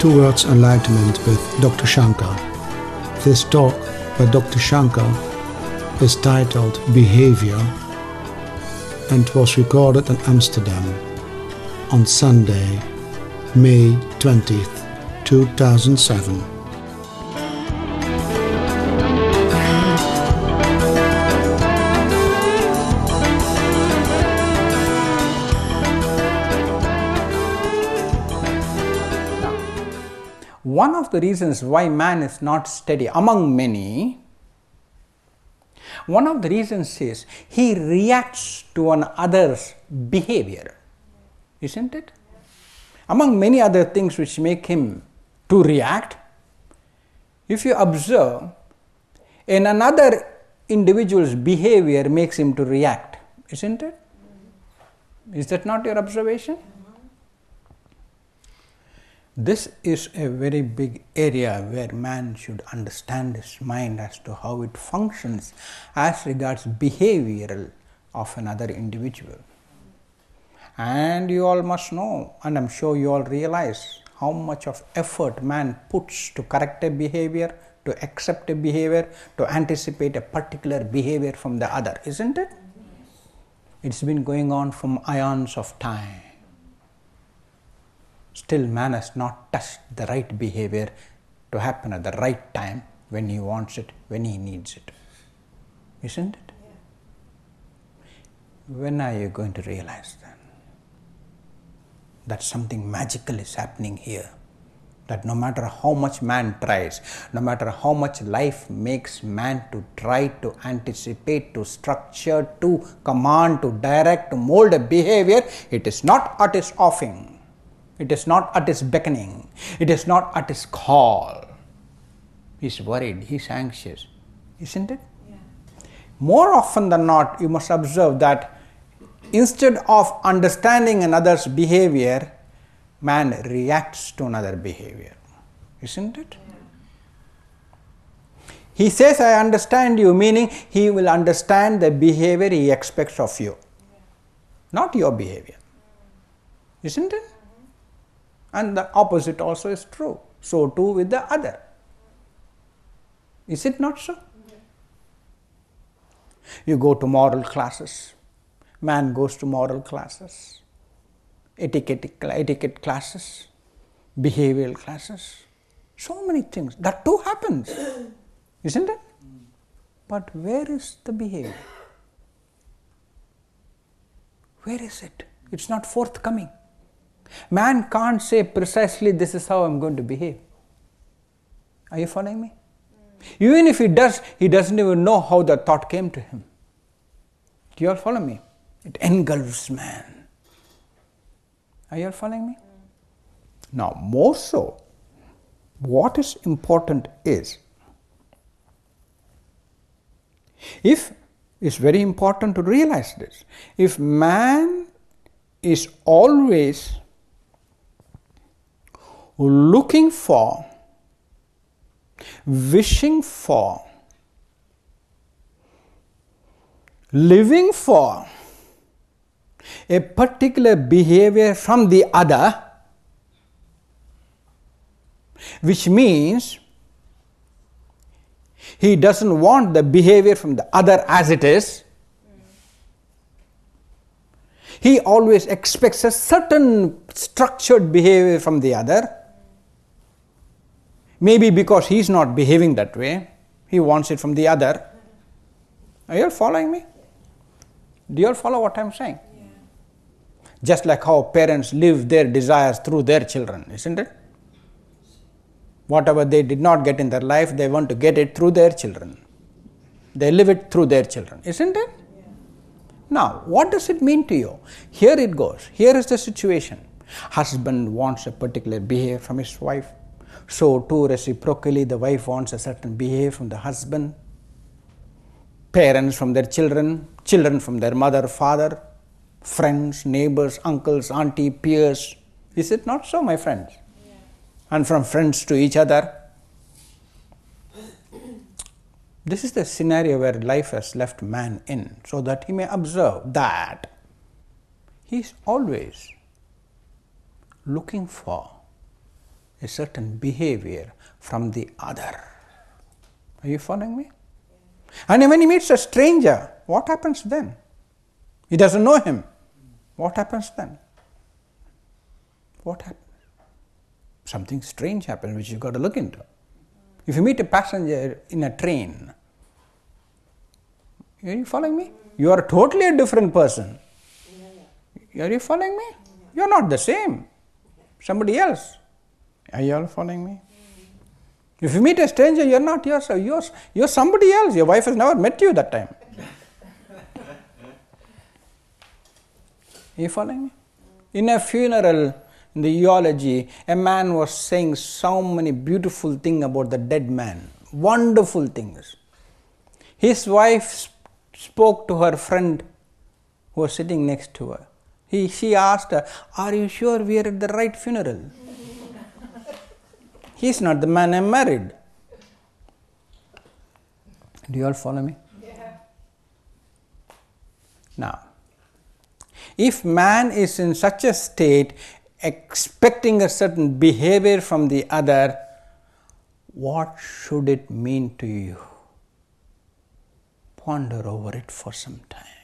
Towards Enlightenment with Dr. Shankar. This talk by Dr. Shankar is titled Behaviour and was recorded in Amsterdam on Sunday, May 20th, 2007. One of the reasons why man is not steady among many, one of the reasons is he reacts to an other's behavior, isn't it? Among many other things which make him to react, if you observe, in another individual's behavior makes him to react, isn't it? Is that not your observation? This is a very big area where man should understand his mind as to how it functions as regards behavioral of another individual. And you all must know, and I'm sure you all realize, how much of effort man puts to correct a behavior, to accept a behavior, to anticipate a particular behavior from the other, isn't it? It's been going on from eons of time. Still, man has not touched the right behavior to happen at the right time, when he wants it, when he needs it. Isn't it? Yeah. When are you going to realize that something magical is happening here? That no matter how much man tries, no matter how much life makes man to try to anticipate, to structure, to command, to direct, to mold a behavior, it is not at his offing. It is not at his beckoning. It is not at his call. He's worried, he's anxious, isn't it? Yeah. More often than not, you must observe that instead of understanding another's behavior, man reacts to another behavior, isn't it? Yeah. He says, I understand you, meaning he will understand the behavior he expects of you, not your behavior, isn't it? And the opposite also is true. So too with the other. Is it not so? You go to moral classes. Man goes to moral classes, etiquette classes, behavioral classes. So many things. That too happens. Isn't it? But where is the behavior? Where is it? It's not forthcoming. Man can't say precisely, this is how I'm going to behave. Are you following me? Even if he does, he doesn't even know how the thought came to him. Do you all follow me? It engulfs man. Are you all following me? Now, more so, what is important is, it's very important to realize this, if man is always looking for, wishing for, living for a particular behavior from the other, which means he doesn't want the behavior from the other as it is. He always expects a certain structured behavior from the other. Maybe because he's not behaving that way, he wants it from the other. Are you all following me? Do you all follow what I'm saying? Yeah. Just like how parents live their desires through their children, isn't it? Whatever they did not get in their life, they want to get it through their children. They live it through their children, isn't it? Yeah. Now, what does it mean to you? Here it goes. Here is the situation. Husband wants a particular behavior from his wife. So too reciprocally, the wife wants a certain behavior from the husband. Parents from their children, children from their mother, father, friends, neighbors, uncles, auntie, peers. Is it not so, my friends? Yeah. And from friends to each other. This is the scenario where life has left man in, so that he may observe that he is always looking for a certain behavior from the other. Are you following me? And when he meets a stranger, what happens then? He doesn't know him. What happens then? What happens? Something strange happens which you've got to look into. If you meet a passenger in a train, are you following me? You are totally a different person. Are you following me? You are not the same. Somebody else. Are you all following me? If you meet a stranger, you are not yourself. You are somebody else. Your wife has never met you that time. Are you following me? In a funeral, in the eulogy, a man was saying so many beautiful things about the dead man. Wonderful things. His wife spoke to her friend who was sitting next to her. She asked her, "Are you sure we are at the right funeral?" He's not the man I married. Do you all follow me? Yeah. Now, if man is in such a state, expecting a certain behavior from the other, what should it mean to you? Ponder over it for some time.